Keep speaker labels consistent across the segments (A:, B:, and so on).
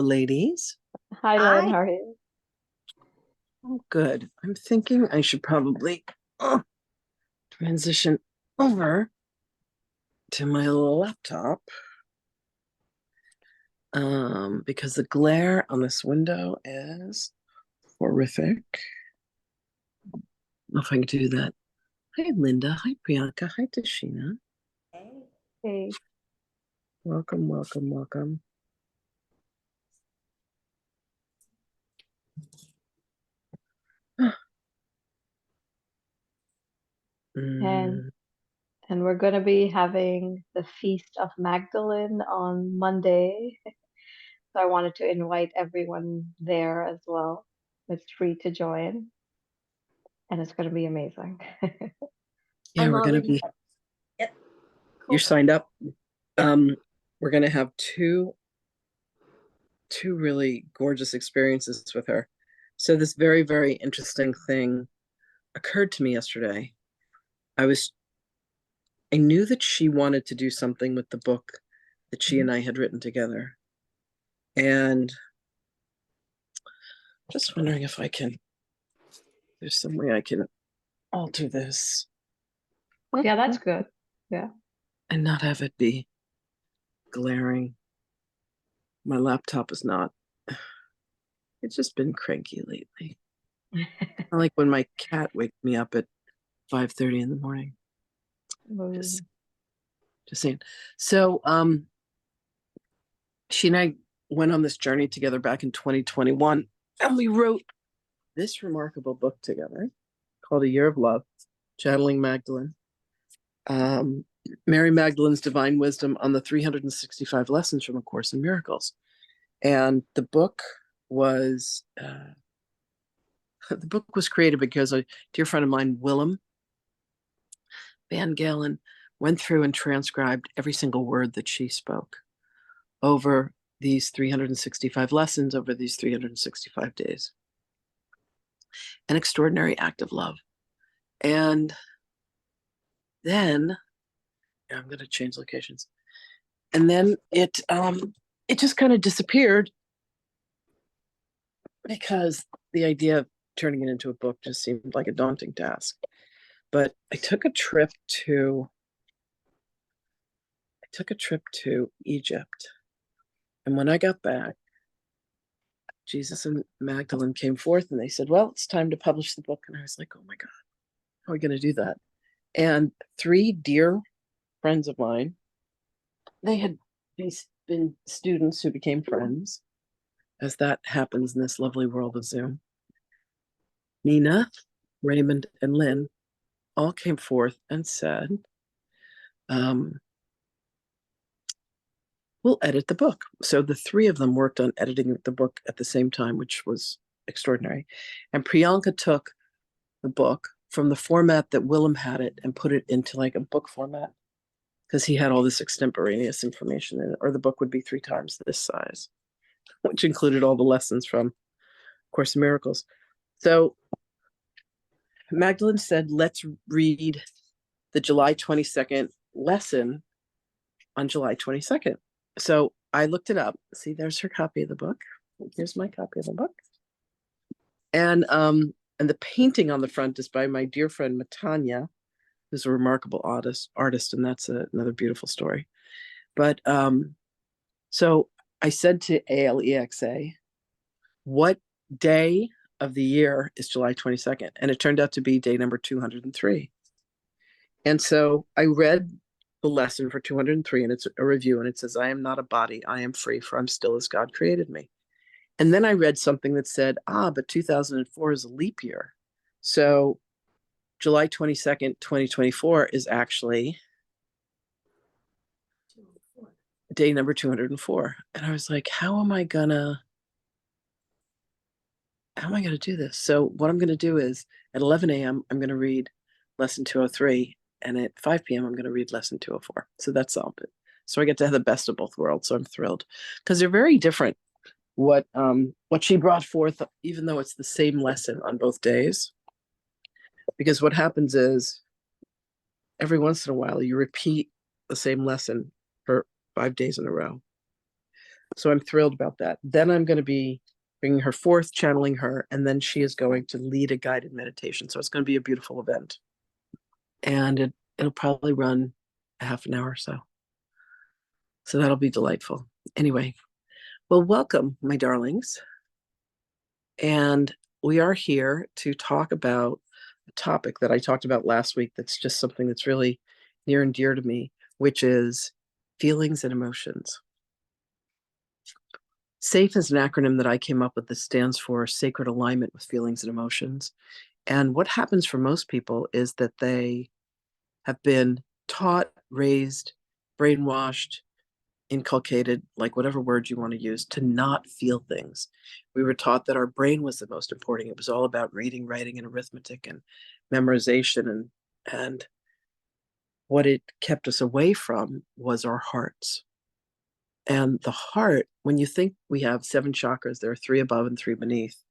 A: Ladies.
B: Hi, Lynn.
C: Hi.
B: How are you?
A: Oh, good. I'm thinking I should probably transition over to my laptop because the glare on this window is horrific. I don't know if I can do that. Hi, Linda. Hi, Priyanka. Hi, Tashina.
C: Hey.
B: Hey.
A: Welcome, welcome, welcome.
B: And
A: Mm,
B: and we're gonna be having the Feast of Magdalene on Monday. So I wanted to invite everyone there as well. It's free to join, and it's gonna be amazing.
A: yeah,
C: I'm
A: we're gonna
C: already.
A: be.
C: Yep.
A: You're
C: Cool.
A: signed up. We're gonna have two really gorgeous experiences with her. So this very, very interesting thing occurred to me yesterday. I knew that she wanted to do something with the book that she and I had written together. And just wondering if there's some way I can alter this
B: Yeah, that's good. Yeah.
A: and not have it be glaring. My laptop is not, it's just been cranky lately. I like when my cat wakes me up at 5:30 in the morning. Just
B: Ooh.
A: just saying. So she and I went on this journey together back in 2021, and we wrote this remarkable book together called A Year of Love, Channeling Magdalene. Um, Mary Magdalene's Divine Wisdom on the 365 Lessons from A Course in Miracles. And was the book was created because a dear friend of mine, Willem Van Galen, went through and transcribed every single word that she spoke over these 365 lessons over these 365 days. An extraordinary act of love. And then I'm going to change locations. And then it just kind of disappeared because the idea of turning it into a book just seemed like a daunting task. But I took a trip to Egypt. And when I got back, Jesus and Magdalene came forth and they said, well, it's time to publish the book. And I was like, oh my God, how are we going to do that? And three dear friends of mine, they had been students who became friends, as that happens in this lovely world of Zoom. Nina, Raymond, and Lynn all came forth and said, um, we'll edit the book. So the three of them worked on editing the book at the same time, which was extraordinary. And Priyanka took the book from the format that Willem had it and put it into like a book format because he had all this extemporaneous information in it, or the book would be 3 times this size, which included all the lessons from Course in Miracles. So Magdalene said, let's read the July 22nd lesson on July 22nd. So I looked it up. See, there's her copy of the book. Here's my copy of the book. And the painting on the front is by my dear friend Matanya, who's a remarkable artist, and that's another beautiful story. But so I said to ALEXA, what day of the year is July 22nd? And it turned out to be day number 203. And so I read the lesson for 203, and it's a review, and it says, I am not a body, I am free, for I'm still as God created me. And then I read something that said, but 2004 is a leap year. So July 22nd, 2024 is actually day number 204. And I was like, how am I gonna do this? So what I'm gonna do is at 11 a.m. I'm gonna read lesson 203, and at 5 p.m. I'm gonna read lesson 204. So that's solved it. So I get to have the best of both worlds. So I'm thrilled because they're very different. What she brought forth, even though it's the same lesson on both days, because what happens is every once in a while you repeat the same lesson for 5 days in a row. So I'm thrilled about that. Then I'm going to be bringing her forth, channeling her, and then she is going to lead a guided meditation. So it's going to be a beautiful event. And it'll probably run a half an hour or so. So that'll be delightful. Anyway, well, welcome, my darlings. And we are here to talk about a topic that I talked about last week that's just something that's really near and dear to me, which is feelings and emotions. SAFE is an acronym that I came up with that stands for Sacred Alignment with Feelings and Emotions. And what happens for most people is that they have been taught, raised, brainwashed, inculcated, like whatever word you want to use, to not feel things. We were taught that our brain was the most important. It was all about reading, writing, and arithmetic and memorization. And what it kept us away from was our hearts. And the heart, when you think we have 7 chakras, there are 3 above and 3 beneath.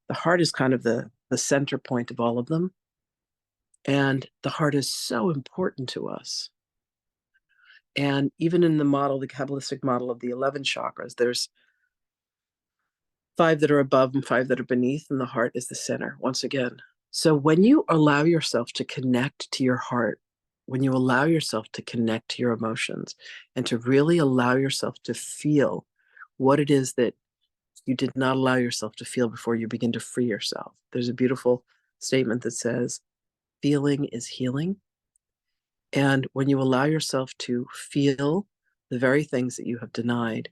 A: The heart is kind of the center point of all of them. And the heart is so important to us. And even in the model, the Kabbalistic model of the 11 chakras, there's 5 that are above and 5 that are beneath, and the heart is the center, once again. So when you allow yourself to connect to your heart, when you allow yourself to connect to your emotions, and to really allow yourself to feel what it is that you did not allow yourself to feel before you begin to free yourself. There's a beautiful statement that says, feeling is healing. And when you allow yourself to feel the very things that you have denied,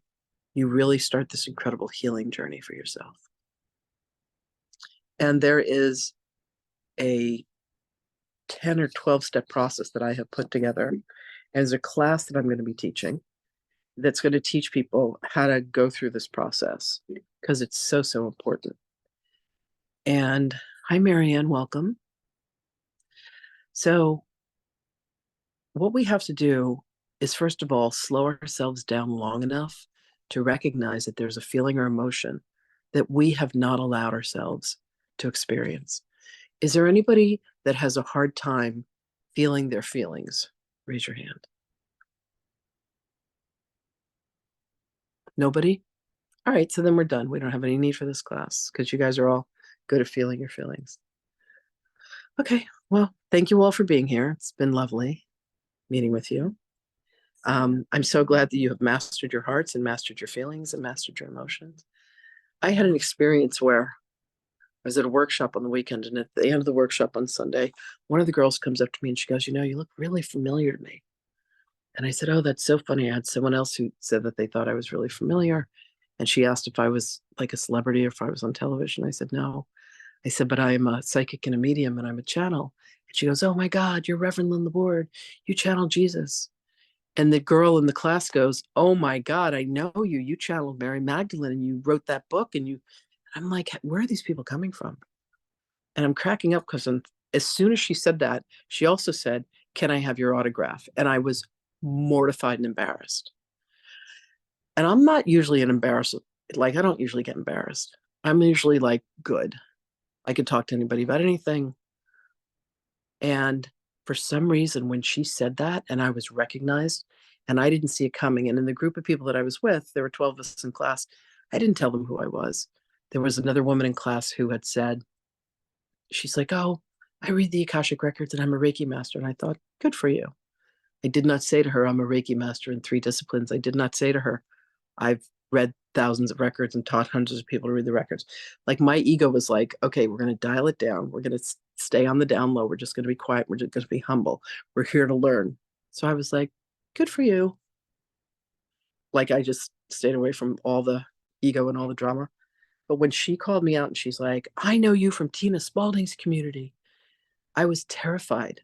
A: you really start this incredible healing journey for yourself. And there is a 10 or 12 step process that I have put together as a class that I'm going to be teaching that's going to teach people how to go through this process because it's so, so important. And hi, Marianne, welcome. So, what we have to do is, first of all, slow ourselves down long enough to recognize that there's a feeling or emotion that we have not allowed ourselves to experience. Is there anybody that has a hard time feeling their feelings? Raise your hand. Nobody? All right, so then we're done. We don't have any need for this class because you guys are all good at feeling your feelings. Okay, well, thank you all for being here. It's been lovely meeting with you. I'm so glad that you have mastered your hearts and mastered your feelings and mastered your emotions. I had an experience where I was at a workshop on the weekend, and at the end of the workshop on Sunday, one of the girls comes up to me and she goes, "You know, you look really familiar to me." And I said, "Oh, that's so funny." I had someone else who said that they thought I was really familiar. And she asked if I was like a celebrity or if I was on television. I said, "No." I said, "But I'm a psychic and a medium and I'm a channel." And she goes, "Oh my God, you're Reverend Lynn Laborde. You channel Jesus." And the girl in the class goes, "Oh my God, I know you. You channeled Mary Magdalene and you wrote that book." And I'm like, where are these people coming from? And I'm cracking up because as soon as she said that, she also said, "Can I have your autograph?" And I was mortified and embarrassed. And I'm not usually an embarrassed, like, I don't usually get embarrassed. I'm usually like, good. I can talk to anybody about anything. And for some reason, when she said that and I was recognized and I didn't see it coming, and in the group of people that I was with, there were 12 of us in class, I didn't tell them who I was. There was another woman in class who had said, she's like, "Oh, I read the Akashic Records and I'm a Reiki master." And I thought, good for you. I did not say to her, "I'm a Reiki master in 3 disciplines." I did not say to her, "I've read thousands of records and taught hundreds of people to read the records." Like, my ego was like, okay, we're going to dial it down. We're going to stay on the down low. We're just going to be quiet. We're just going to be humble. We're here to learn. So I was like, good for you. Like, I just stayed away from all the ego and all the drama. But when she called me out and she's like, "I know you from Tina Spalding's community," I was terrified.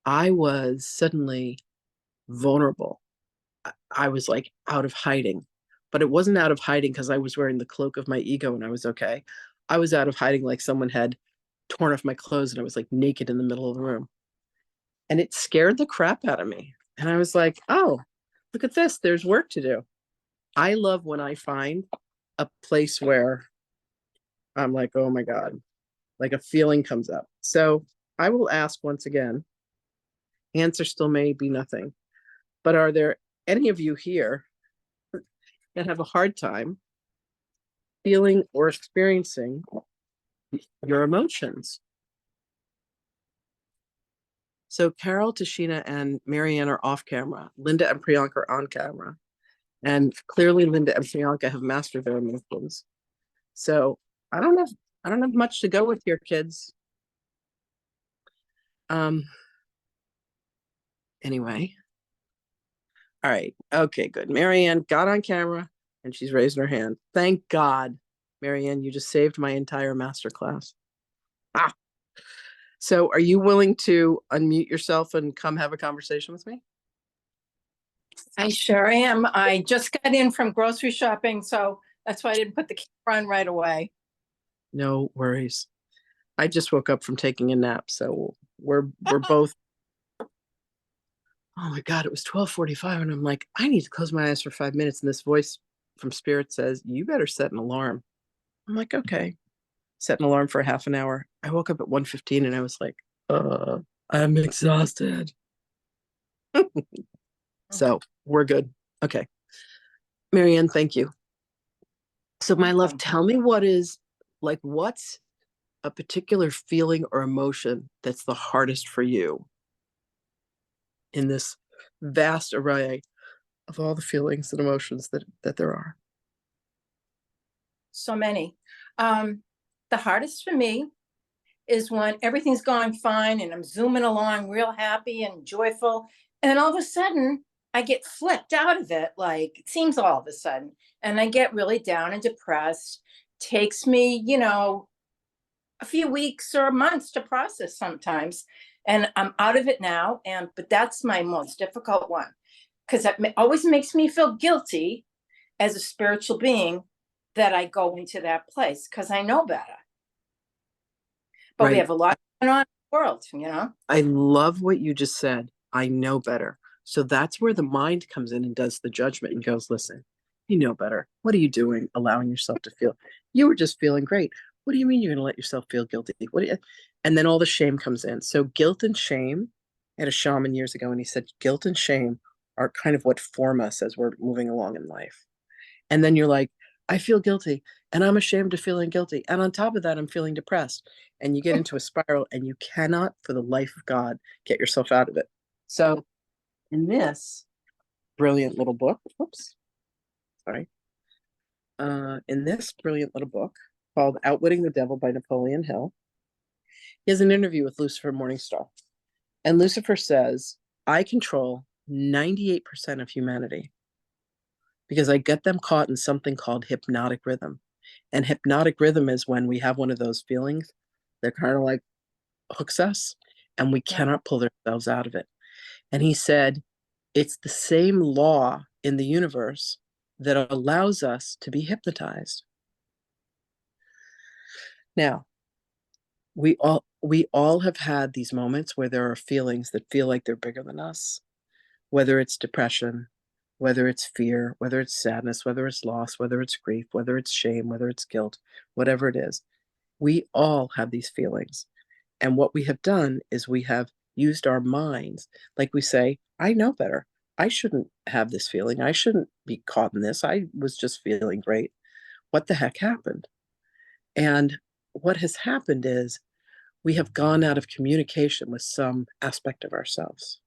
A: I was suddenly vulnerable. I was like out of hiding, but it wasn't out of hiding because I was wearing the cloak of my ego and I was okay. I was out of hiding like someone had torn off my clothes and I was like naked in the middle of the room. And it scared the crap out of me. And I was like, oh, look at this. There's work to do. I love when I find a place where I'm like, oh my God, like a feeling comes up. So I will ask once again, answer still may be nothing, but are there any of you here that have a hard time feeling or experiencing your emotions. So Carol, Tashina, and Marianne are off camera. Linda and Priyanka are on camera. And clearly Linda and Priyanka have mastered their emotions. So I don't have much to go with here, kids. Anyway. All right. Okay, good. Marianne got on camera and she's raising her hand. Thank God. Marianne, you just saved my entire masterclass. Ah. So are you willing to unmute yourself and come have a conversation with me?
C: I sure am. I just got in from grocery shopping, so that's why I didn't put the camera on right away.
A: No worries. I just woke up from taking a nap, so we're both. Oh my God, it was 12:45 and I'm like, I need to close my eyes for 5 minutes. And this voice from Spirit says, you better set an alarm. I'm like, okay. Set an alarm for a half an hour. I woke up at 1:15 and I was like, I'm exhausted. So we're good. Okay. Marianne, thank you. So my love, tell me what's a particular feeling or emotion that's the hardest for you in this vast array of all the feelings and emotions that there are?
C: So many. The hardest for me is when everything's going fine and I'm zooming along real happy and joyful. And all of a sudden, I get flipped out of it. Like it seems all of a sudden. And I get really down and depressed. Takes me, a few weeks or months to process sometimes. And I'm out of it now. But that's my most difficult one because it always makes me feel guilty as a spiritual being that I go into that place because I know better. But
A: Right.
C: we have a lot going on in the world,
A: I love what you just said. I know better. So that's where the mind comes in and does the judgment and goes, listen, you know better. What are you doing? Allowing yourself to feel. You were just feeling great. What do you mean you're going to let yourself feel guilty? And then all the shame comes in. So guilt and shame. I had a shaman years ago and he said guilt and shame are kind of what form us as we're moving along in life. And then you're like, I feel guilty and I'm ashamed of feeling guilty. And on top of that, I'm feeling depressed. And you get into a spiral and you cannot, for the life of God, get yourself out of it. So in this brilliant little book, in this brilliant little book called Outwitting the Devil by Napoleon Hill, he has an interview with Lucifer Morningstar. And Lucifer says, I control 98% of humanity because I get them caught in something called hypnotic rhythm. And hypnotic rhythm is when we have one of those feelings that kind of like hooks us and we cannot pull ourselves out of it. And he said, it's the same law in the universe that allows us to be hypnotized. Now, we all have had these moments where there are feelings that feel like they're bigger than us, whether it's depression, whether it's fear, whether it's sadness, whether it's loss, whether it's grief, whether it's shame, whether it's guilt, whatever it is. We all have these feelings. And what we have done is we have used our minds. Like we say, I know better. I shouldn't have this feeling. I shouldn't be caught in this. I was just feeling great. What the heck happened? And what has happened is we have gone out of communication with some aspect of ourselves.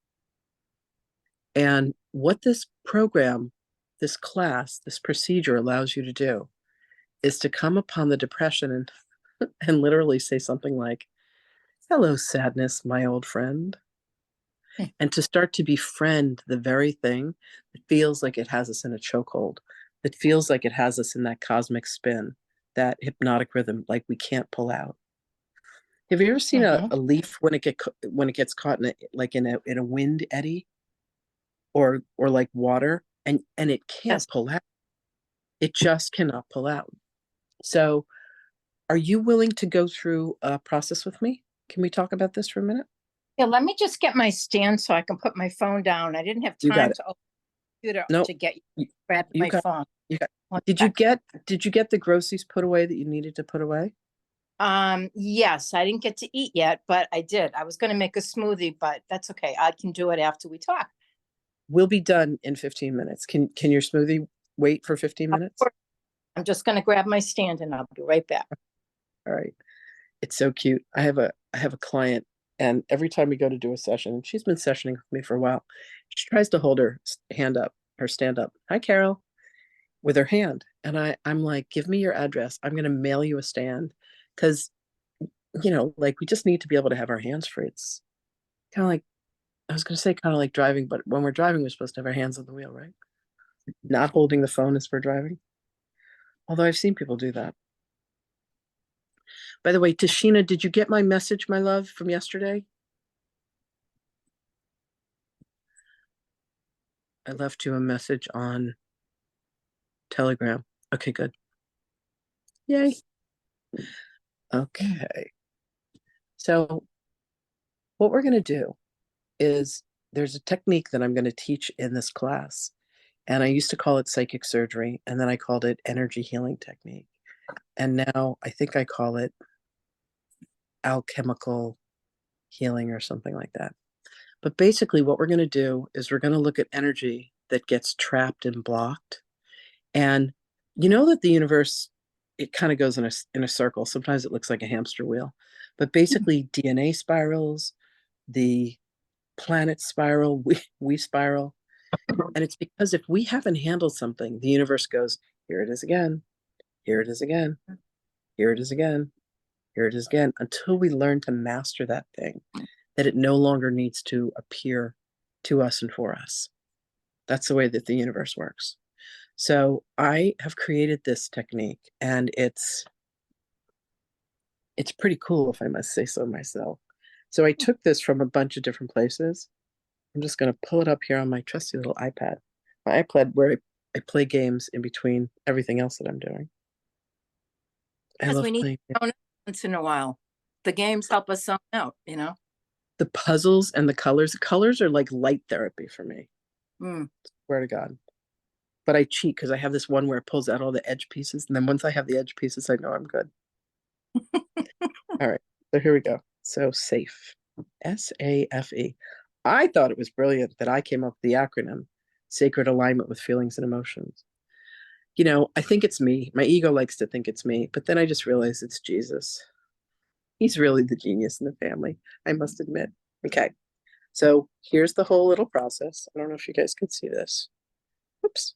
A: And what this program, this class, this procedure allows you to do is to come upon the depression and literally say something like, hello, sadness, my old friend. And to start to befriend the very thing that feels like it has us in a chokehold, that feels like it has us in that cosmic spin, that hypnotic rhythm, like we can't pull out. Have you ever seen a leaf when it gets caught in a wind eddy or like water and it can't pull out? It just cannot pull out. So are you willing to go through a process with me? Can we talk about this for a minute?
C: Yeah, let me just get my stand so I can put my phone down. I didn't have time to open the computer to get grab my phone.
A: Did you get the groceries put away that you needed to put away?
C: Yes, I didn't get to eat yet, but I did. I was going to make a smoothie, but that's okay. I can do it after we talk.
A: We'll be done in 15 minutes. Can your smoothie wait for 15 minutes?
C: I'm just going to grab my stand and I'll be right back.
A: All right. It's so cute. I have a client, and every time we go to do a session, she's been sessioning with me for a while. She tries to hold her hand up, her stand up. Hi, Carol, with her hand. And I'm like, give me your address. I'm going to mail you a stand. Because, like we just need to be able to have our hands free. It's kind of like, I was going to say kind of like driving, but when we're driving, we're supposed to have our hands on the wheel, right? Not holding the phone as we're driving. Although I've seen people do that. By the way, Tashina, did you get my message, my love, from yesterday? I left you a message on Telegram. Okay, good. Yay. Okay. So what we're going to do is there's a technique that I'm going to teach in this class. And I used to call it psychic surgery, and then I called it energy healing technique. And now I think I call it alchemical healing or something like that. But basically what we're going to do is we're going to look at energy that gets trapped and blocked. And you know that the universe, it kind of goes in a circle. Sometimes it looks like a hamster wheel. But basically DNA spirals, the planets spiral, we spiral. And it's because if we haven't handled something, the universe goes, here it is again, here it is again, here it is again, here it is again, until we learn to master that thing, that it no longer needs to appear to us and for us. That's the way that the universe works. So I have created this technique, and it's pretty cool, if I must say so myself. So I took this from a bunch of different places. I'm just going to pull it up here on my trusty little iPad. My iPad where I play games in between everything else that I'm doing. I
C: Because
A: love
C: we need
A: playing
C: to zone out once in a while. The games help us zone out,
A: the puzzles and the colors. The colors are like light therapy for me.
C: Mm.
A: Swear to God. But I cheat because I have this one where it pulls out all the edge pieces. And then once I have the edge pieces, I know I'm good. All right. So here we go. So SAFE. S-A-F-E. I thought it was brilliant that I came up with the acronym Sacred Alignment with Feelings and Emotions. I think it's me. My ego likes to think it's me, but then I just realized it's Jesus. He's really the genius in the family, I must admit. Okay. So here's the whole little process. I don't know if you guys can see this. Oops.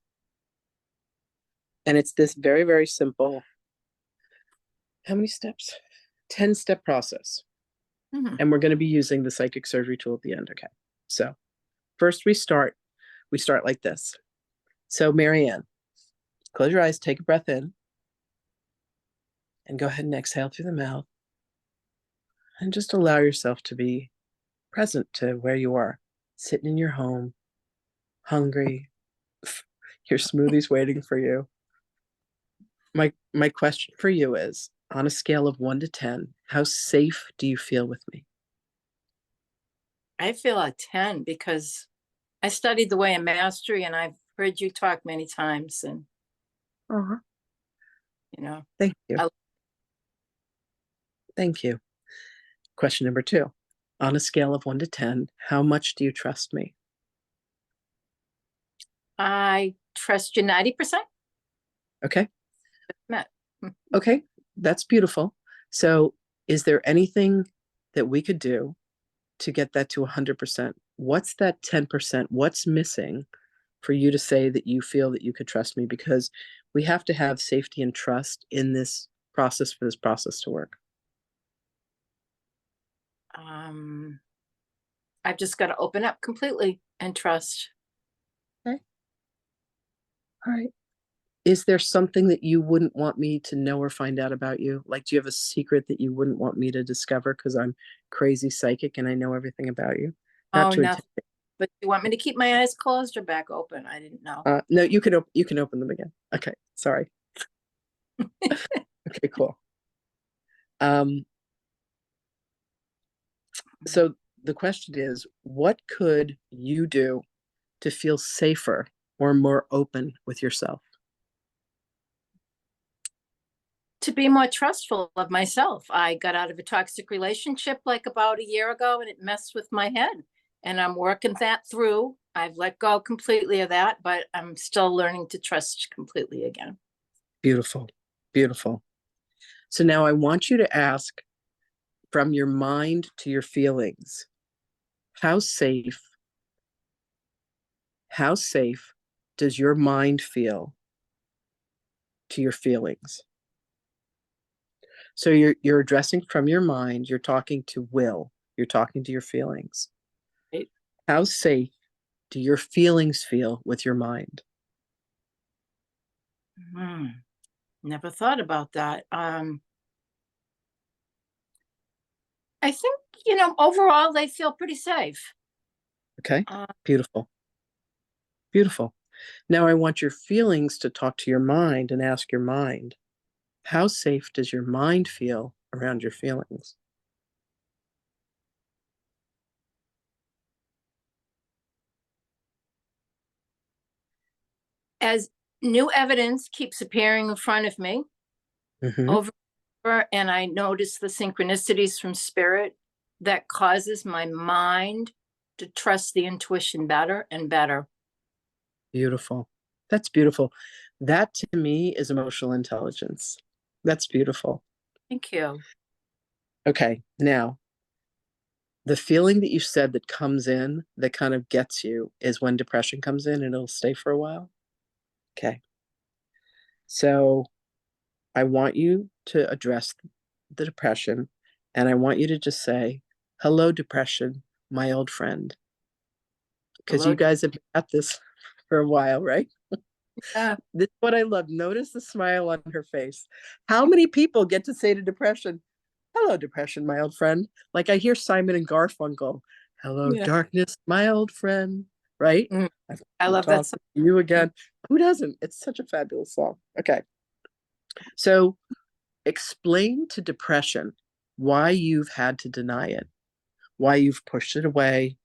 A: And it's this very, very simple, how many steps? 10-step process.
C: Mhm.
A: And we're going to be using the psychic surgery tool at the end. Okay. So first we start like this. So Marianne, close your eyes, take a breath in, and go ahead and exhale through the mouth. And just allow yourself to be present to where you are, sitting in your home, hungry, your smoothie's waiting for you. My question for you is, on a scale of 1 to 10, how safe do you feel with me?
C: I feel a 10 because I studied the way of mastery and I've heard you talk many times and,
A: Uh-huh. Thank you.
C: I-
A: Thank you. Question number 2. On a scale of 1 to 10, how much do you trust me?
C: I trust you 90%.
A: Okay.
C: Met.
A: Okay. That's beautiful. So is there anything that we could do to get that to 100%? What's that 10%? What's missing for you to say that you feel that you could trust me? Because we have to have safety and trust in this process for this process to work.
C: I've just got to open up completely and trust.
A: Okay. All right. Is there something that you wouldn't want me to know or find out about you? Like, do you have a secret that you wouldn't want me to discover because I'm crazy psychic and I know everything about you? Not
C: Oh,
A: to
C: nothing. But you want me to keep my eyes closed or back open? I didn't know.
A: No, you can open them again. Okay, sorry. Okay, cool. So the question is, what could you do to feel safer or more open with yourself?
C: To be more trustful of myself. I got out of a toxic relationship like about a year ago and it messed with my head. And I'm working that through. I've let go completely of that, but I'm still learning to trust completely again.
A: Beautiful. Beautiful. So now I want you to ask from your mind to your feelings, how safe, how safe does your mind feel to your feelings? So you're addressing from your mind, you're talking to will, you're talking to your feelings.
C: Right.
A: How safe do your feelings feel with your mind?
C: Never thought about that. I think, overall they feel pretty safe.
A: Okay.
C: Uh,
A: Beautiful. Beautiful. Now I want your feelings to talk to your mind and ask your mind, how safe does your mind feel around your feelings?
C: as new evidence keeps appearing in front of me
A: Mm-hmm.
C: over and over, and I notice the synchronicities from spirit that causes my mind to trust the intuition better and better.
A: Beautiful. That's beautiful. That to me is emotional intelligence. That's beautiful.
C: Thank you.
A: Okay. Now, the feeling that you said that comes in that kind of gets you is when depression comes in and it'll stay for a while. Okay. So I want you to address the depression and I want you to just say, hello, depression, my old friend. Because
C: Hello.
A: you guys have been at this for a while, right? This is what I love. Notice the smile on her face. How many people get to say to depression, hello, depression, my old friend? Like I hear Simon and Garfunkel, hello,
C: Yeah.
A: darkness, my old friend, right?
C: Mm,
A: I've
C: I love that
A: talked
C: song.
A: to you again. Who doesn't? It's such a fabulous song. Okay. So explain to depression why you've had to deny it, why you've pushed it away,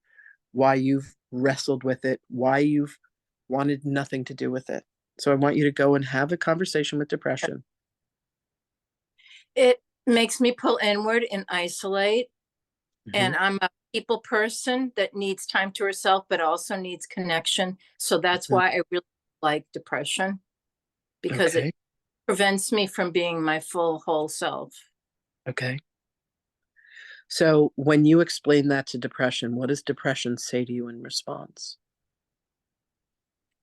A: why you've wrestled with it, why you've wanted nothing to do with it. So I want you to go and have a conversation with depression.
C: It makes me pull inward and isolate. And
A: Mm-hmm.
C: I'm a people person that needs time to herself, but also needs connection. So that's
A: Mm-hmm.
C: why I really like depression, because it
A: Okay.
C: prevents me from being my full whole self.
A: Okay. So when you explain that to depression, what does depression say to you in response?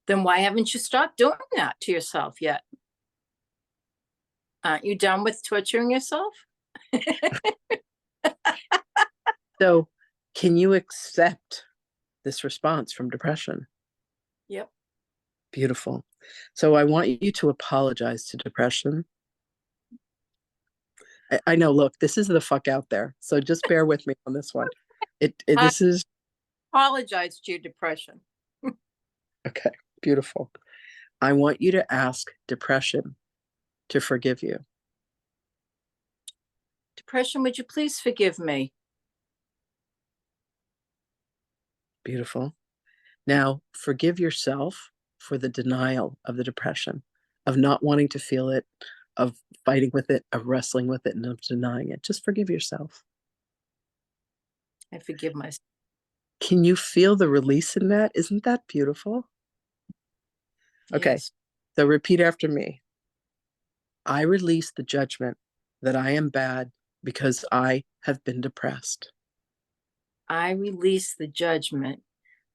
C: Then why haven't you stopped doing that to yourself yet? Aren't you done with torturing yourself?
A: So can you accept this response from depression?
C: Yep.
A: Beautiful. So I want you to apologize to depression. I know, look, this is the fuck out there. So just bear with me on this one.
C: I
A: This is
C: apologize to your depression.
A: okay, beautiful. I want you to ask depression to forgive you.
C: Depression, would you please forgive me?
A: Beautiful. Now, forgive yourself for the denial of the depression, of not wanting to feel it, of fighting with it, of wrestling with it, and of denying it. Just forgive yourself.
C: I forgive myself.
A: Can you feel the release in that? Isn't that beautiful? Okay,
C: Yes.
A: so repeat after me. I release the judgment that I am bad because I have been depressed.
C: I release the judgment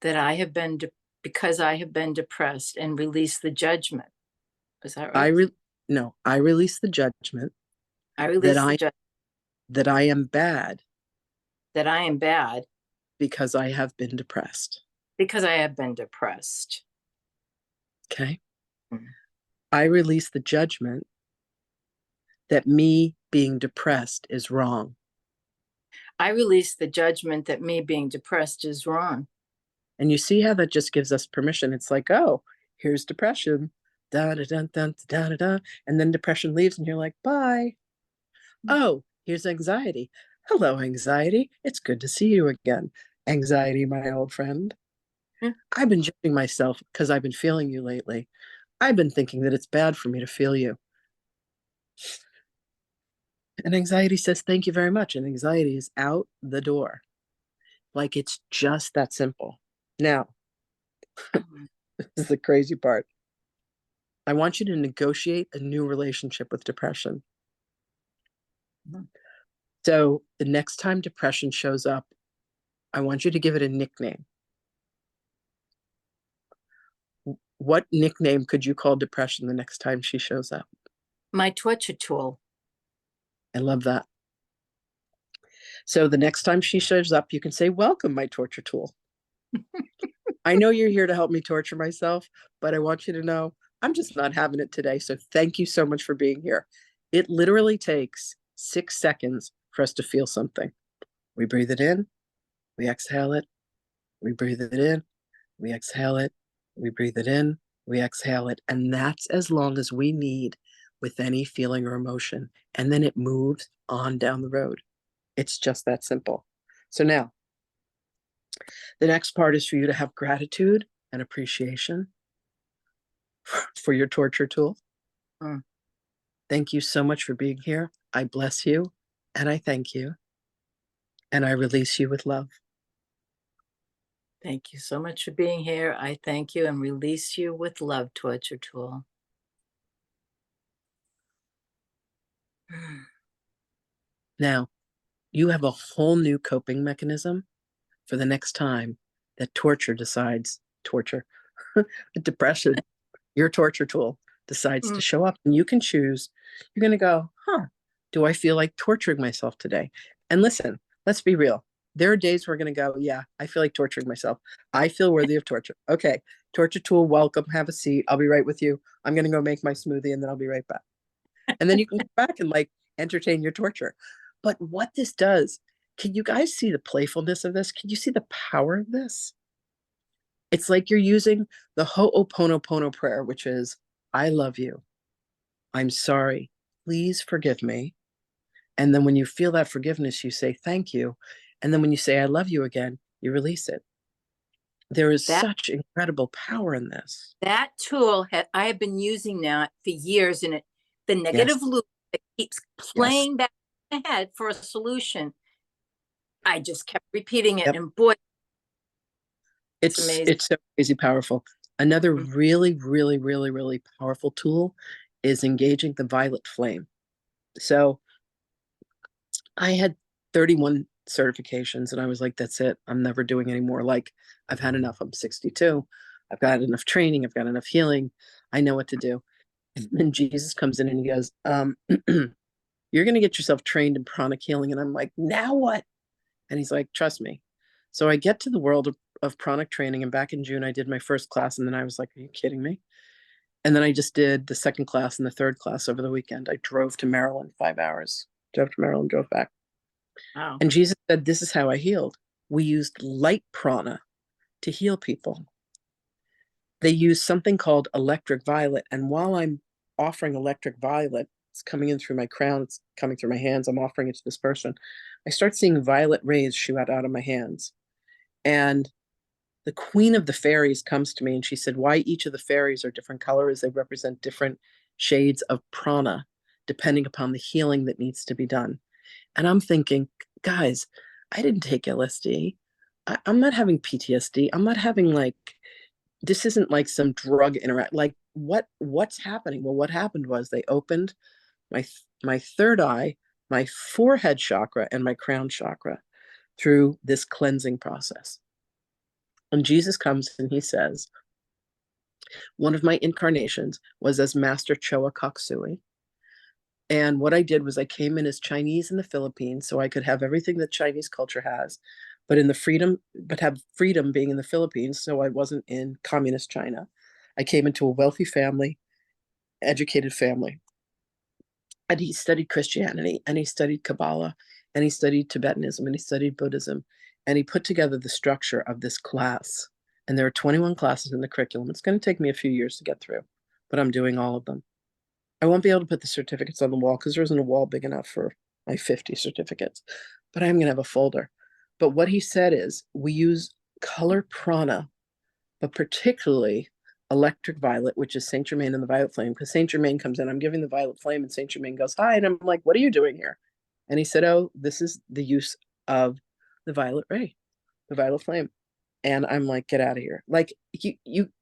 C: that I have been because I have been depressed, and release the judgment. Is that
A: I
C: right?
A: re- no, I release the judgment
C: I
A: that
C: release the
A: I
C: judgment
A: that I am bad
C: that I am bad
A: because I have been depressed.
C: because I have been depressed.
A: Okay?
C: Mm.
A: I release the judgment that me being depressed is wrong.
C: I release the judgment that me being depressed is wrong.
A: And you see how that just gives us permission. It's like, oh, here's depression. Da da da da da da da. And then depression leaves and you're like, bye. Oh, here's anxiety. Hello, anxiety. It's good to see you again. Anxiety, my old friend.
C: Mm.
A: I've been judging myself because I've been feeling you lately. I've been thinking that it's bad for me to feel you. And anxiety says, thank you very much. And anxiety is out the door. Like it's just that simple. Now, This is the crazy part. I want you to negotiate a new relationship with depression. So the next time depression shows up, I want you to give it a nickname. What nickname could you call depression the next time she shows up?
C: My torture tool.
A: I love that. So the next time she shows up, you can say, welcome, my torture tool. I know you're here to help me torture myself, but I want you to know I'm just not having it today. So thank you so much for being here. It literally takes 6 seconds for us to feel something. We breathe it in, we exhale it, we breathe it in, we exhale it, we breathe it in, we exhale it. And that's as long as we need with any feeling or emotion. And then it moves on down the road. It's just that simple. So now, the next part is for you to have gratitude and appreciation for your torture tool. Thank you so much for being here. I bless you and I thank you. And I release you with love.
C: Thank you so much for being here. I thank you and release you with love, torture tool.
A: Now, you have a whole new coping mechanism for the next time that depression, your torture tool decides to show up. And you can choose, you're going to go, do I feel like torturing myself today? And listen, let's be real. There are days we're going to go, yeah, I feel like torturing myself. I feel worthy of torture. Okay, torture tool, welcome, have a seat. I'll be right with you. I'm going to go make my smoothie and then I'll be right back. And then you can come back and like entertain your torture. But what this does, can you guys see the playfulness of this? Can you see the power of this? It's like you're using the Ho'oponopono prayer, which is, I love you. I'm sorry. Please forgive me. And then when you feel that forgiveness, you say, thank you. And then when you say, I love you again, you release it. There is such incredible power in this.
C: That tool I have been using that for years, and the negative loop that keeps playing back in my head for a solution. I just kept repeating it, and boy, it's amazing.
A: It's so crazy powerful. Another really, really, really, really powerful tool is engaging the violet flame. So I had 31 certifications and I was like, that's it. I'm never doing any more. Like, I've had enough. I'm 62. I've got enough training. I've got enough healing. I know what to do. And then Jesus comes in and he goes, you're going to get yourself trained in pranic healing. And I'm like, now what? And he's like, trust me. So I get to the world of pranic training. And back in June, I did my first class. And then I was like, are you kidding me? And then I just did the second class and the third class over the weekend. I drove to Maryland 5 hours, drove to Maryland, drove back.
C: Wow.
A: And Jesus said, this is how I healed. We used light prana to heal people. They used something called electric violet. And while I'm offering electric violet, it's coming in through my crown, it's coming through my hands, I'm offering it to this person, I start seeing violet rays shoot out of my hands. And the queen of the fairies comes to me and she said, why each of the fairies are different colors? They represent different shades of prana, depending upon the healing that needs to be done. And I'm thinking, guys, I didn't take LSD. I'm not having PTSD. I'm not having this isn't like some drug interact. Like what's happening? Well, what happened was they opened my third eye, my forehead chakra, and my crown chakra through this cleansing process. And Jesus comes and he says, one of my incarnations was as Master Choa Koksui. And what I did was I came in as Chinese in the Philippines so I could have everything that Chinese culture has, but have freedom being in the Philippines so I wasn't in communist China. I came into a wealthy family, educated family. And he studied Christianity and he studied Kabbalah and he studied Tibetanism and he studied Buddhism. And he put together the structure of this class. And there are 21 classes in the curriculum. It's going to take me a few years to get through, but I'm doing all of them. I won't be able to put the certificates on the wall because there isn't a wall big enough for my 50 certificates, but I'm going to have a folder. But what he said is we use color prana, but particularly electric violet, which is Saint Germain and the violet flame, because Saint Germain comes in, I'm giving the violet flame and Saint Germain goes, hi. And I'm like, what are you doing here? And he said, oh, this is the use of the violet ray, the violet flame. And I'm like, get out of here. Like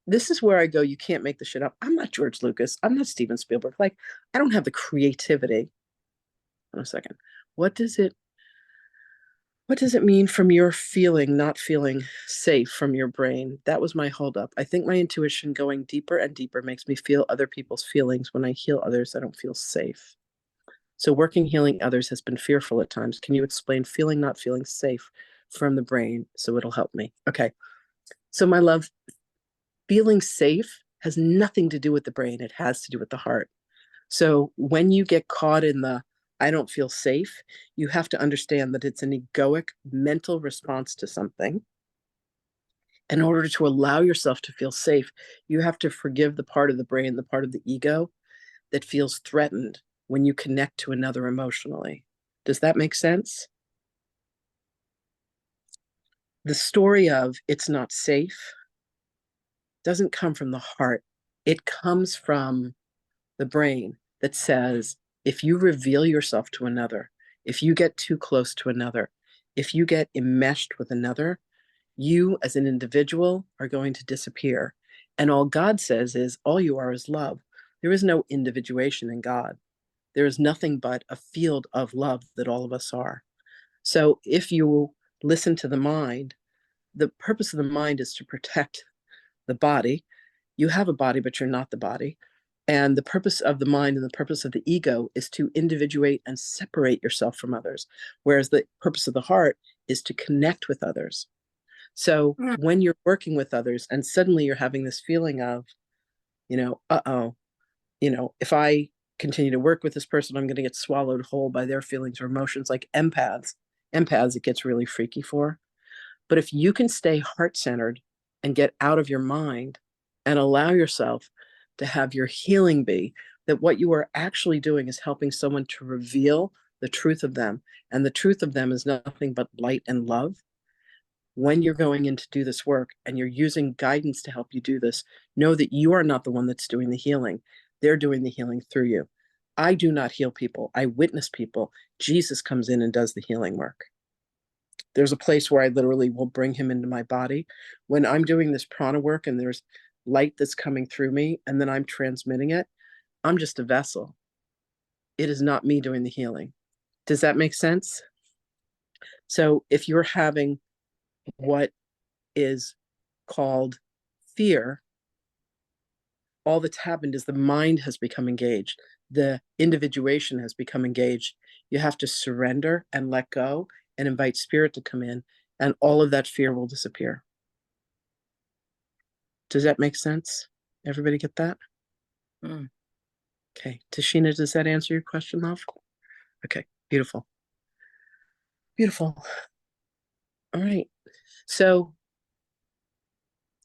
A: this is where I go, you can't make the shit up. I'm not George Lucas. I'm not Steven Spielberg. Like, I don't have the creativity. In a second. What does it mean from your feeling, not feeling safe from your brain? That was my holdup. I think my intuition going deeper and deeper makes me feel other people's feelings. When I heal others, I don't feel safe. So working healing others has been fearful at times. Can you explain feeling, not feeling safe from the brain so it'll help me? Okay. So my love, feeling safe has nothing to do with the brain. It has to do with the heart. So when you get caught in the I don't feel safe, you have to understand that it's an egoic mental response to something. In order to allow yourself to feel safe, you have to forgive the part of the brain, the part of the ego that feels threatened when you connect to another emotionally. Does that make sense? The story of it's not safe doesn't come from the heart. It comes from the brain that says, if you reveal yourself to another, if you get too close to another, if you get enmeshed with another, you as an individual are going to disappear. And all God says is, all you are is love. There is no individuation in God. There is nothing but a field of love that all of us are. So if you listen to the mind, the purpose of the mind is to protect the body. You have a body, but you're not the body. And the purpose of the mind and the purpose of the ego is to individuate and separate yourself from others. Whereas the purpose of the heart is to connect with others. So when you're working with others and suddenly you're having this feeling of, uh-oh, if I continue to work with this person, I'm going to get swallowed whole by their feelings or emotions, like empaths, it gets really freaky for. But if you can stay heart-centered and get out of your mind and allow yourself to have your healing be that what you are actually doing is helping someone to reveal the truth of them. And the truth of them is nothing but light and love. When you're going in to do this work and you're using guidance to help you do this, know that you are not the one that's doing the healing. They're doing the healing through you. I do not heal people. I witness people. Jesus comes in and does the healing work. There's a place where I literally will bring him into my body. When I'm doing this prana work and there's light that's coming through me and then I'm transmitting it, I'm just a vessel. It is not me doing the healing. Does that make sense? So if you're having what is called fear, all that's happened is the mind has become engaged. The individuation has become engaged. You have to surrender and let go and invite spirit to come in, and all of that fear will disappear. Does that make sense? Everybody get that?
C: Mm.
A: Okay. Tashina, does that answer your question, love? Okay. Beautiful. Beautiful. All right. So,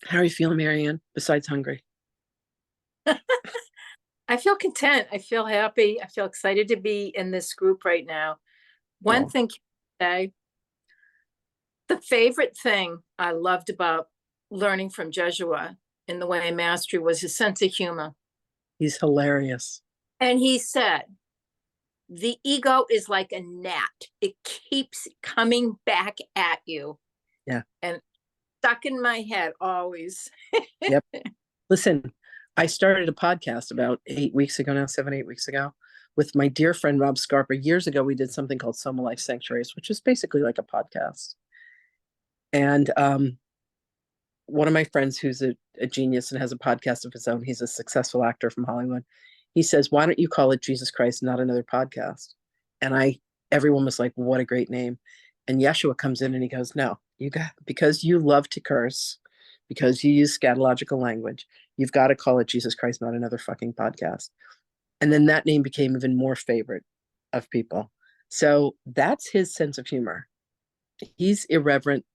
A: how are you feeling, Marianne, besides hungry?
C: I feel content. I feel happy. I feel excited to be in this group right now. One
A: Oh.
C: thing today, the favorite thing I loved about learning from Jesuit in the way mastery was his sense of humor.
A: He's hilarious.
C: And he said, the ego is like a gnat. It keeps coming back at you.
A: Yeah.
C: And stuck in my head always.
A: Yep. Listen, I started a podcast about 8 weeks ago now, 8 weeks ago, with my dear friend Rob Scarpa. Years ago, we did something called Soma Life Sanctuaries, which is basically like a podcast. And one of my friends who's a genius and has a podcast of his own, he's a successful actor from Hollywood. He says, why don't you call it Jesus Christ, not another podcast? And everyone was like, what a great name. And Yeshua comes in and he goes, no, because you love to curse, because you use scatological language, you've got to call it Jesus Christ, not another fucking podcast. And then that name became even more favorite of people. So that's his sense of humor. He's irreverent.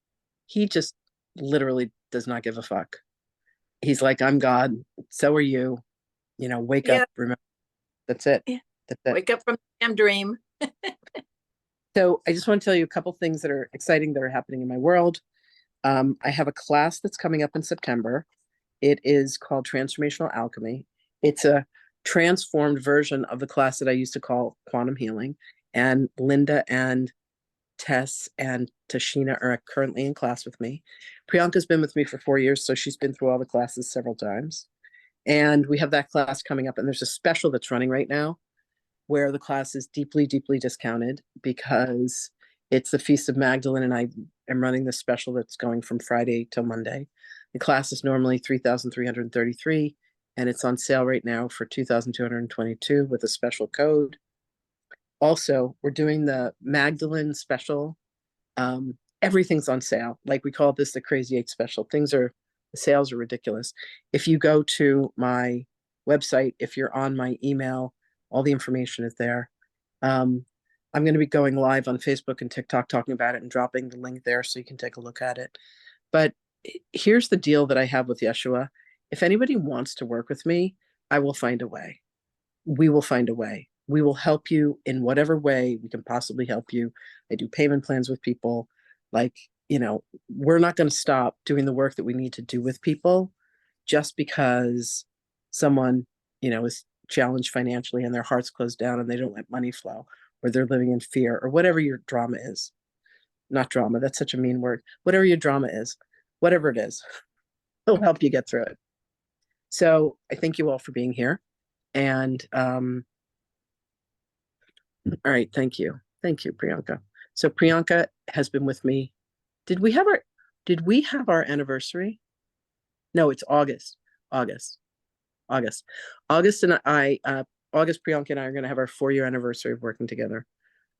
A: He just literally does not give a fuck. He's like, I'm God. So are you. Wake up. Remember, that's it.
C: Yeah.
A: That's it.
C: Wake up from the damn dream.
A: So I just want to tell you a couple things that are exciting that are happening in my world. I have a class that's coming up in September. It is called Transformational Alchemy. It's a transformed version of the class that I used to call Quantum Healing. And Linda and Tess and Sheena are currently in class with me. Priyanka's been with me for 4 years, so she's been through all the classes several times. And we have that class coming up, and there's a special that's running right now where the class is deeply, deeply discounted because it's the Feast of Magdalene, and I am running this special that's going from Friday till Monday. The class is normally 3,333, and it's on sale right now for 2,222 with a special code. Also, we're doing the Magdalene special. Everything's on sale. Like, we call this the Crazy 8 special. The sales are ridiculous. If you go to my website, if you're on my email, all the information is there. I'm going to be going live on Facebook and TikTok talking about it and dropping the link there so you can take a look at it. But here's the deal that I have with Yeshua. If anybody wants to work with me, I will find a way. We will find a way. We will help you in whatever way we can possibly help you. I do payment plans with people. Like, we're not going to stop doing the work that we need to do with people just because someone, is challenged financially and their heart's closed down and they don't let money flow, or they're living in fear, or whatever your drama is. Not drama, that's such a mean word. Whatever your drama is, whatever it is, it'll help you get through it. So I thank you all for being here. And all right, thank you. Thank you, Priyanka. So Priyanka has been with me. Did we have our anniversary? No, it's August. August, and August, Priyanka and I are going to have our 4-year anniversary of working together.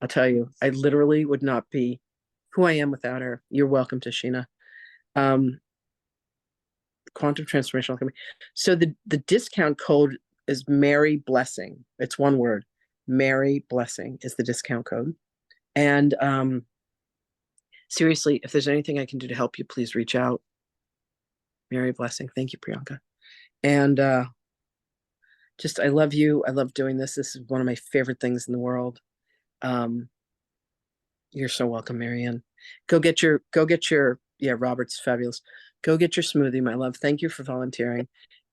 A: I'll tell you, I literally would not be who I am without her. You're welcome, Tashina. Quantum Transformational Company. So the discount code is Mary Blessing. It's one word. Mary Blessing is the discount code. And seriously, if there's anything I can do to help you, please reach out. Mary Blessing. Thank you, Priyanka. And I love you. I love doing this. This is one of my favorite things in the world. You're so welcome, Marianne. Go get your, yeah, Robert's fabulous. Go get your smoothie, my love. Thank you for volunteering.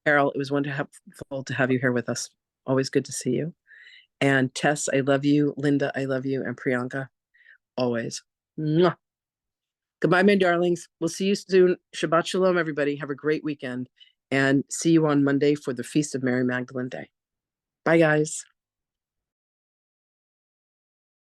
A: Errol, it was wonderful to have you here with us. Always good to see you. And Tess, I love you. Linda, I love you. And Priyanka, always. Mwah. Goodbye, my darlings. We'll see you soon. Shabbat Shalom, everybody. Have a great weekend. And see you on Monday for the Feast of Mary Magdalene Day. Bye, guys.